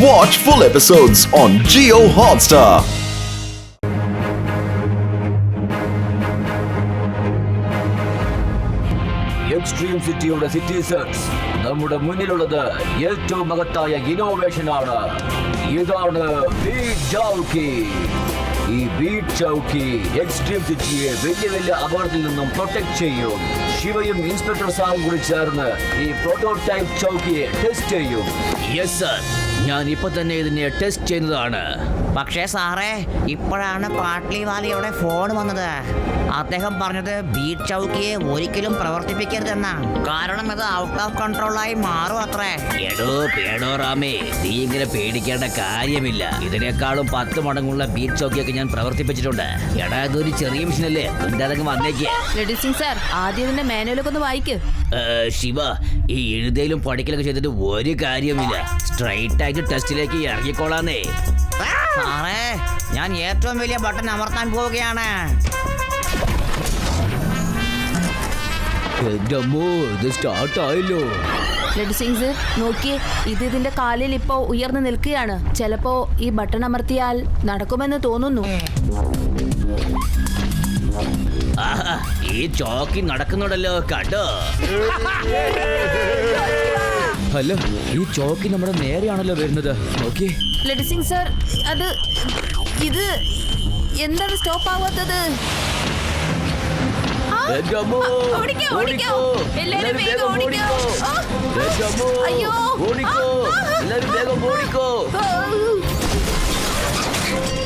Watch full episodes on Jio Hotstar. Extreme സിറ്റിയുടെ citizens, നമ്മുടെ മുന്നിലുള്ളത് ഏറ്റവും മഹത്തായ ഇന്നോവേഷൻ ആണ്. ഇതാണ് ബീറ്റ് ചൗക്കി. ഈ ബീറ്റ് ചൗക്കി എക്സ്ട്രീം സിറ്റിയെ വലിയ വലിയ അപകടത്തിൽ നിന്നും പ്രൊട്ടക്ട് ചെയ്യും. ശിവയും ഇൻസ്പെക്ടർ സാറും കൂടി ചേർന്ന് ഈ പ്രോട്ടോടൈപ്പ് ചൗക്കിയെ ടെസ്റ്റ് ചെയ്യും. യെസ് സർ, ഞാൻ ഇപ്പൊ തന്നെ ഇതിനെ ടെസ്റ്റ് ചെയ്യുന്നതാണ്. പക്ഷേ സാറേ, ഇപ്പോഴാണ് പാട്ലിവാലിയുടെ ഫോൺ വന്നത്. അദ്ദേഹം പറഞ്ഞത് ബീറ്റ് ചൗക്കിയെ ഒരിക്കലും പ്രവർത്തിപ്പിക്കരുതെന്നാ. കാരണം ഇത് ഔട്ട് ഓഫ് കൺട്രോളായി മാറും അത്രേ. പേടോ റാമേ, നീ ഇങ്ങനെ പേടിക്കേണ്ട കാര്യമില്ല. ഇതിനേക്കാളും 10 മടങ്ങുള്ള ബീറ്റ് ചൗക്കിയൊക്കെ ഞാൻ പ്രവർത്തിപ്പിച്ചിട്ടുണ്ട്. എടാ, ഇതൊരു ചെറിയ മെഷീനല്ലേ, എന്തായാലും വന്നേക്ക്. ലെഡി സിംഗ് സാർ, ആദ്യം ഇതിന്റെ മാനുവലൊക്കെ ഒന്ന് വായിക്ക്. ശിവ, ഈ എഴുതയിലും പഠിക്കലൊക്കെ ചെയ്തിട്ട് ഒരു കാര്യമില്ല. സ്ട്രൈറ്റ് ആയിട്ട് ടെസ്റ്റിലേക്ക് ഇറങ്ങിക്കോളാന്നേ. സാറേ, ഞാൻ ഏറ്റവും വലിയ ബട്ടൺ അമർത്താൻ പോവുകയാണ്. എന്റെ അമ്മോ, ഇത് സ്റ്റാർട്ട് ആയല്ലോ. ലെഡി സിംഗ് സർ, നോക്കിയേ, ഇത് ഇതിന്റെ കാലിൽ ഇപ്പോ ഉയർന്നു നിൽക്കുകയാണ്. ചിലപ്പോ ഈ ബട്ടൺ അമർത്തിയാൽ നടക്കുമെന്ന് തോന്നുന്നു. ആഹാ, ഈ ചോക്കി നടക്കുന്നുണ്ടല്ലോ, കണ്ടോ? അല്ല, ഈ ചോക്കി നമ്മുടെ നേരെയാണല്ലോ വരുന്നത്. നോക്കി. ലെഡി സിംഗ് സർ, ഇത് എന്താണ് സ്റ്റോപ്പ് ആവാത്തത്?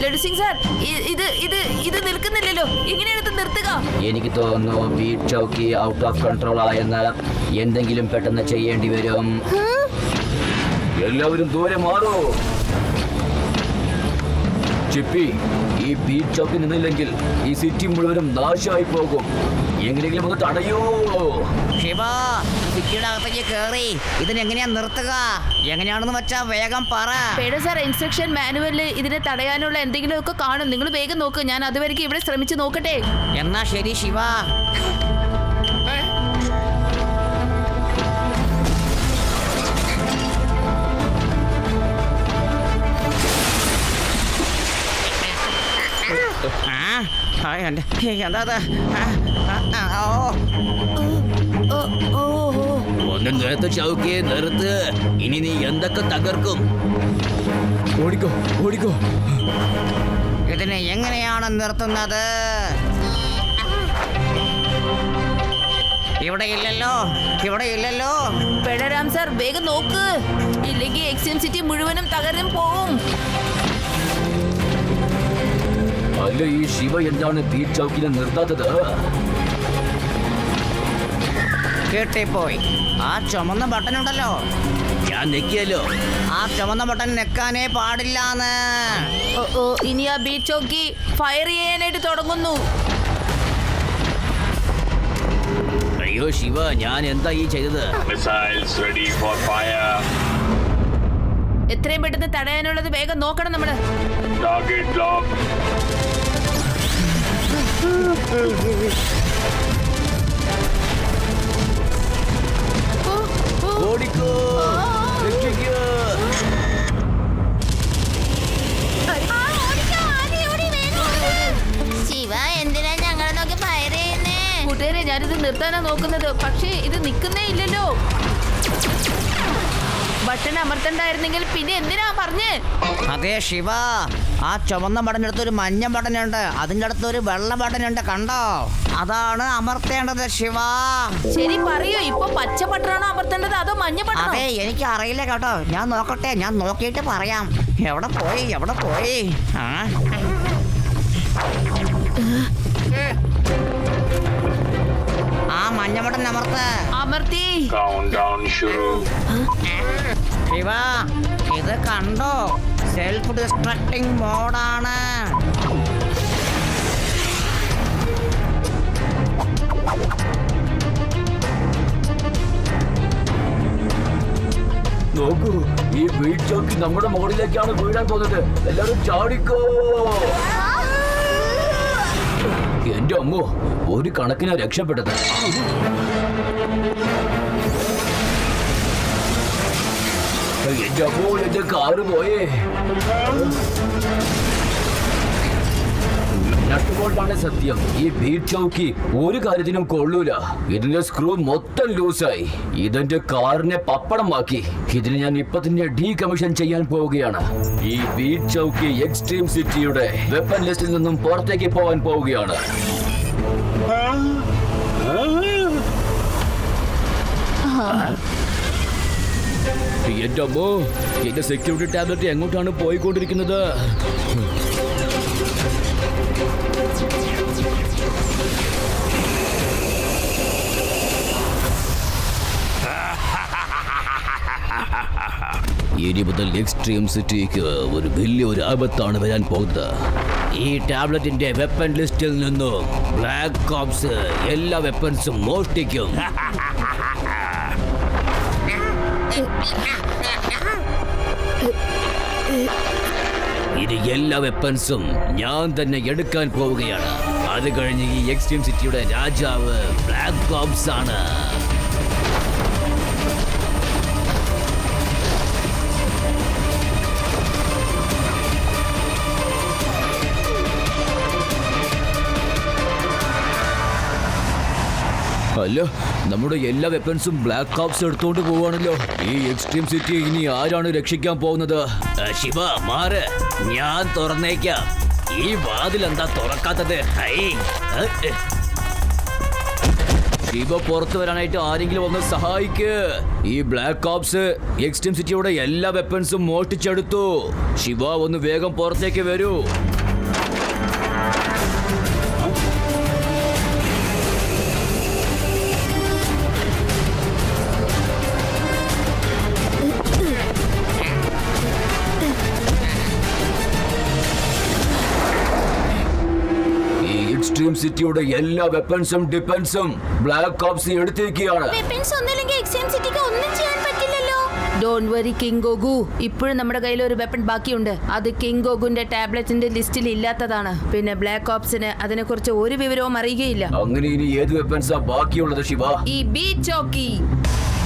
ലെഡി സിംഗ് സർ, ഇത് നിൽക്കുന്നില്ലല്ലോ. എങ്ങനെയാണ് ഇത് നിർത്തുക? എനിക്ക് തോന്നുന്നു beat Chowki out of control ആയെന്ന്. എന്തെങ്കിലും പെട്ടെന്ന് ചെയ്യേണ്ടി വരും. എല്ലാവരും ദൂരെ മാറോ. ചിപ്പി, ഈ ബീറ്റ് ചൗക്കി നിന്നില്ലെങ്കിൽ ഈ സിറ്റി മുഴുവനും നാശമായി പോകും. എങ്ങനെയെങ്കിലും ഒന്ന് തടയോ. ശിവ, സിറ്റിയുടെ അകത്തേക്ക് കേറി ഇതിനെങ്ങനെയാ നിർത്തുക? എങ്ങനെയാണെന്ന് വെച്ചാ വേഗം പറ. പേട സാർ, ഇൻസ്ട്രക്ഷൻ മാനുവലിൽ ഇതിനെ തടയാനുള്ള എന്തെങ്കിലും ഒക്കെ കാണും. നിങ്ങൾ വേഗം നോക്ക്. ഞാൻ അതുവരെ ഇവിടെ ശ്രമിച്ചു നോക്കട്ടെ. എന്നാ ശരി ശിവ. ഒന്ന് നിർത്ത് ചൗക്കിയെ, നിർത്ത്. ഇനി നീ എന്തൊക്കെ തകർക്കും. ഓടിക്കോ, ഓടിക്കോ. ഇതിനെ എങ്ങനെയാണ് നിർത്തുന്നത്? ഇവിടെ ഇല്ലല്ലോ. പേടരാം സാർ, വേഗം നോക്ക്. ഇല്ലെങ്കിൽ എക്സ്ട്രീം സിറ്റി മുഴുവനും തകർന്നും പോവും. അല്ല, ഈ ശിവ എന്താണ് ബീറ്റ് ചൗക്കിനെ നിർത്താത്തത്? കേട്ടിപ്പോയി. ആ ചുമന്ന ബട്ടൺ ഉണ്ടല്ലോ, ഞാൻ നെക്കിയല്ലോ. ആ ചുമന്ന ബട്ടൺ നെക്കാനേ പാടില്ലാന്ന്. ഇനി ആ ബീറ്റ് ചോക്കി ഫയർ ചെയ്യാനായിട്ട് തുടങ്ങുന്നു. അയ്യോ ശിവ, ഞാൻ എന്താ ഈ ചെയ്തത്? Missiles ready for fire. എത്രയും പെട്ടെന്ന് തടയാനുള്ളത് വേഗം നോക്കണം നമ്മള്. Target locked. ഓടിക്കോ, രക്ഷിക്കൂ. ശിവ, എന്തിനാ ഞങ്ങളെ നോക്കി ഫയർ ചെയ്യുന്നേ? കൂട്ടുകാരെ, ഞാനിത് നിർത്താനാ നോക്കുന്നത്. പക്ഷേ ഇത് നിൽക്കുന്നേ ഇല്ലല്ലോ. ബട്ടൺ അമർത്തണ്ടായിരുന്നെങ്കിൽ പിന്നെ എന്തിനാ പറഞ്ഞേ? അതെ ശിവ, ആ ചുവന്ന ബട്ടൻ്റെ അടുത്ത് ഒരു മഞ്ഞ ബട്ടൺ ഉണ്ട്, അതിൻ്റെ അടുത്ത് ഒരു വെള്ള ബട്ടൺ ഉണ്ട്, കണ്ടോ? അതാണ് അമർത്തേണ്ടത് ശിവ. ശരി, പറയൂ. ഇപ്പൊ പച്ച ബട്ടണാണോ അമർത്തേണ്ടത് അതോ മഞ്ഞ ബട്ടൺ? അതെ, എനിക്ക് അറിയില്ല കേട്ടോ. ഞാൻ നോക്കട്ടെ, ഞാൻ നോക്കിയിട്ട് പറയാം. എവിടെ പോയി? ആ മഞ്ഞ ബട്ടൺ അമർത്തി. Countdown shuru. ശിവ, ഇത് കണ്ടോ? സെൽഫ് ഡിസ്ട്രക്ടിങ് മോഡാണ്. നോക്കൂ, ഈ ബീറ്റ് ചൗക്കി നമ്മുടെ മുകളിലേക്കാണ് വീഴാൻ തോന്നുന്നത്. എല്ലാവരും ചാടിക്കോ. എന്റെ അമ്മോ, ഒരു കണക്കിന് രക്ഷപ്പെട്ടത്. എന്റെ അമ്മോ, എന്റെ കാറ് പോയേ. നട്ടുകൊണ്ടാണ് സത്യം. ഈ ബീറ്റ് ചൗക്കി ഒരു കാര്യത്തിനും കൊള്ളൂല. ഇതിന്റെ സ്ക്രൂ മൊത്തം ലൂസായി. ഇതെന്റെ കാറിനെ പപ്പടമാക്കി. ഇതിന് ഞാൻ ഇപ്പൊ തന്നെ ഡീകമ്മീഷൻ ചെയ്യാൻ പോവുകയാണ്. ഈ ബീറ്റ് ചൗക്കി എക്സ്ട്രീം സിറ്റിയുടെ വെപ്പൺ ലിസ്റ്റിൽ നിന്നും പുറത്തേക്ക് പോകാൻ പോവുകയാണ്. എന്റെ അമ്മോ, എന്റെ സെക്യൂരിറ്റി ടാബ്ലറ്റ് എങ്ങോട്ടാണ് പോയിക്കൊണ്ടിരിക്കുന്നത്? ഇനി മുതൽ എക്സ്ട്രീം സിറ്റിക്ക് ഒരു വലിയൊരു ആപത്താണ് വരാൻ പോകുന്നത്. ഈ ടാബ്ലറ്റിന്റെ വെപ്പൺ ലിസ്റ്റിൽ നിന്നും ബ്ലാക്ക് ഓപ്സ് എല്ലാ വെപ്പൺസും മോഷ്ടിക്കും. ഇത് എല്ലാ വെപ്പൺസും ഞാൻ തന്നെ എടുക്കാൻ പോവുകയാണ്. അത് കഴിഞ്ഞ് ഈ എക്സ്ട്രീം സിറ്റിയുടെ രാജാവ് ബ്ലാക്ക് ഓപ്സ് ആണ്. അല്ല, നമ്മുടെ എല്ലാ വെപ്പൺസും ബ്ലാക്ക് ഓപ്സ് എടുത്തോണ്ട് പോവാണല്ലോ. ഈ എക്സ്ട്രീം സിറ്റി ഇനി ആരാണ് രക്ഷിക്കാൻ പോകുന്നത്? ശിവ, മാറ്, ഞാൻ തുറന്നേക്കാം. ഈ വാതിൽ എന്താ തുറക്കാത്തത്? ശിവ, പുറത്തു വരാനായിട്ട് ആരെങ്കിലും ഒന്ന് സഹായിക്ക്. ഈ ബ്ലാക്ക് ഓപ്സ് എക്സ്ട്രീം സിറ്റിയുടെ എല്ലാ വെപ്പൺസും മോഷ്ടിച്ചെടുത്തു. ശിവ, ഒന്ന് വേഗം പുറത്തേക്ക് വരൂ. എക്സ്ട്രീം സിറ്റിയുടെ എല്ലാ വെപ്പൺസും ഡിഫൻസും ബ്ലാക്ക് ഓപ്സ് എടുത്തിരിക്കുകയാണ്. ഡോണ്ട് വറി കിങ് ഗോഗു, ഇപ്പോഴും നമ്മുടെ കയ്യിൽ ഒരു വെപ്പൺ ബാക്കിയുണ്ട്. അത് കിങ് ഗോഗുന്റെ ടാബ്ലറ്റിന്റെ ലിസ്റ്റിൽ ഇല്ലാത്തതാണ്. പിന്നെ ബ്ലാക്ക് ഓപ്സിന് അതിനെക്കുറിച്ച് ഒരു വിവരവും അറിയുകയില്ല. അങ്ങനെ ഇനി ഏത് വെപ്പൺസാ ബാക്കിയുള്ളത് ശിവ? ഈ ബീറ്റ് ചോക്കി.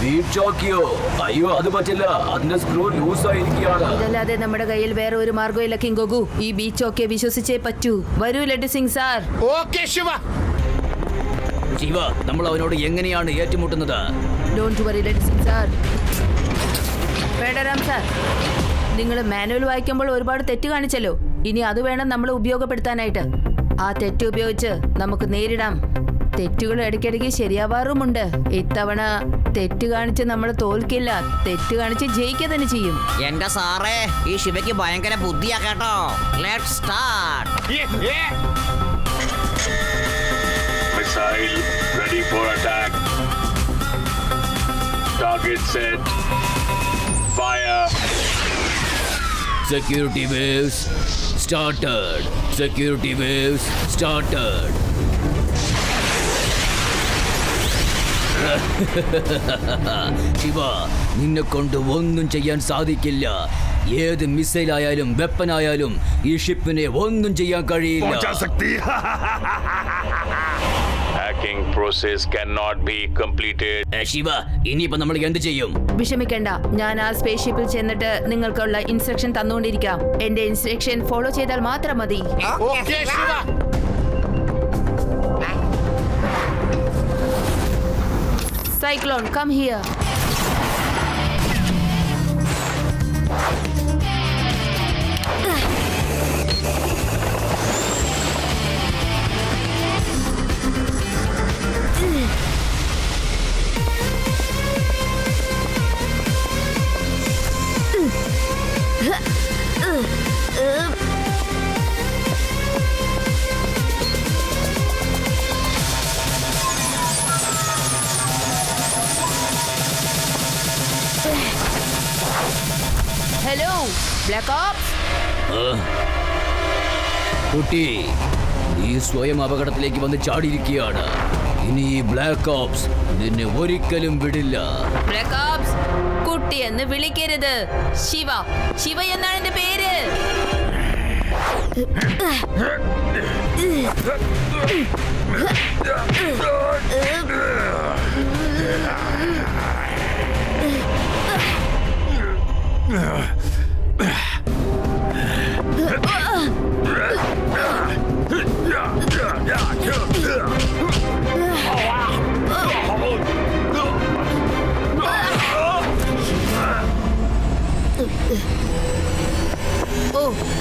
ബീറ്റ് ചോക്കിയോ? അയ്യോ, അത് പറ്റില്ല. അതിന്റെ സ്ക്രൂ ലൂസ് ആയിരിക്കുകയാണ്. ഇതല്ലാതെ നമ്മുടെ കയ്യിൽ വേറെ ഒരു മാർഗമില്ല കിങ് ഗോഗു. ഈ ബീറ്റ് ചോക്കിയെ വിശ്വസിച്ചേ പറ്റൂ. വരൂ ലഡ്ഡു സിംഗ് സാർ. ഓക്കേ ശിവ. ശിവ, നമ്മൾ അവനോട് എങ്ങനെയാണ് ഏറ്റുമുട്ടുന്നത്? Don't worry Laddu Singh sir. വേണ്ടരാം സാർ, നിങ്ങൾ മാനുവൽ വായിക്കുമ്പോൾ ഒരുപാട് തെറ്റ് കാണിച്ചല്ലോ. ഇനി അത് വേണം നമ്മൾ ഉപയോഗപ്പെടുത്താനായിട്ട്. ആ തെറ്റ് ഉപയോഗിച്ച് നമുക്ക് നേരിടാം. തെറ്റുകൾ ഇടയ്ക്കിടയ്ക്ക് ശരിയാവാറുമുണ്ട്. ഇത്തവണ തെറ്റ് കാണിച്ച് നമ്മൾ തോൽക്കില്ല. തെറ്റ് കാണിച്ച് ജയിക്കുക തന്നെ ചെയ്യും. എന്റെ സാറേ, ഈ ശിവയ്ക്ക് ഭയങ്കര ബുദ്ധിയാ കേട്ടോ. Let's start. Missile ready for attack. Target set. Fire. Security waves started. Security waves started. Shiva, നിന്നെ കൊണ്ട് ഒന്നും ചെയ്യാൻ സാധിക്കില്ല. ഏത് മിസൈലായാലും വെപ്പനായാലും ഈ ഷിപ്പിനെ ഒന്നും ചെയ്യാൻ കഴിയില്ല. Hacking process cannot be completed. Shiva, ഇനിയിപ്പോ നമ്മൾ എന്ത് ചെയ്യും? വിഷമിക്കേണ്ട, ഞാൻ ആ സ്പേസ് ഷിപ്പിൽ ചെന്നിട്ട് നിങ്ങൾക്കുള്ള ഇൻസ്ട്രക്ഷൻ തന്നുകൊണ്ടിരിക്കാം. എന്റെ ഇൻസ്ട്രക്ഷൻ ഫോളോ ചെയ്താൽ മാത്രം മതി. Okay Shiva. Cyclone, come here. Hello black ops. കുട്ടി, നീ സ്വയം അപകടത്തിലേക്ക് വന്ന് ചാടിയിരിക്കുകയാണ്. ഇനി ഈ ബ്ലാക്ക് ഓപ്സ് നിന്നെ ഒരിക്കലും വിടില്ല. ബ്ലാക്ക് ഓപ്സ്, കുട്ടി എന്ന് വിളിക്കരുത്. ശിവ, ശിവ എന്നാണ് എന്റെ പേര്. ഓ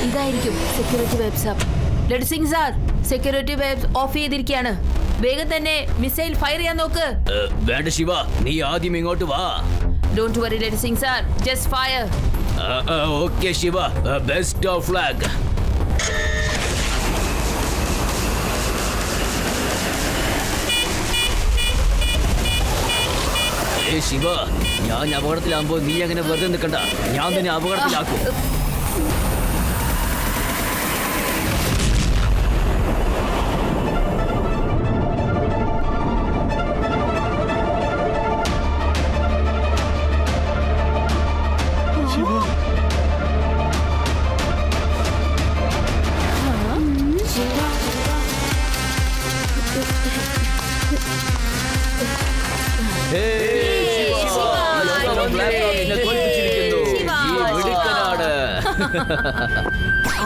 ഇതായിരിക്കും സെക്യൂരിറ്റി വെബ്സ്. ലെഡ് Singh sir, security webs off ചെയ്തിരിക്കുകയാണ്. വേഗം തന്നെ മിസൈൽ ഫയർ ചെയ്യാൻ നോക്ക്. വേണ്ട ശിവ, നീ ആദ്യം ഇങ്ങോട്ട് വാ. ഡോണ്ട് വറി ലെഡ് Singh sir, just fire. Okay Shiva, best of luck. Shiva, ഞാൻ അപകടത്തിലാകുമ്പോ നീ അങ്ങനെ വെറുതെ നിൽക്കണ്ട, ഞാൻ തന്നെ അപകടത്തിലാക്കും.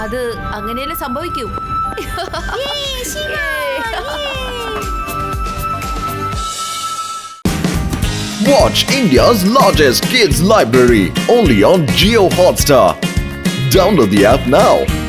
അത് അങ്ങനെയല്ലേ സംഭവിക്കൂ. Watch India's largest kids library only on Jio Hotstar. Download the app now.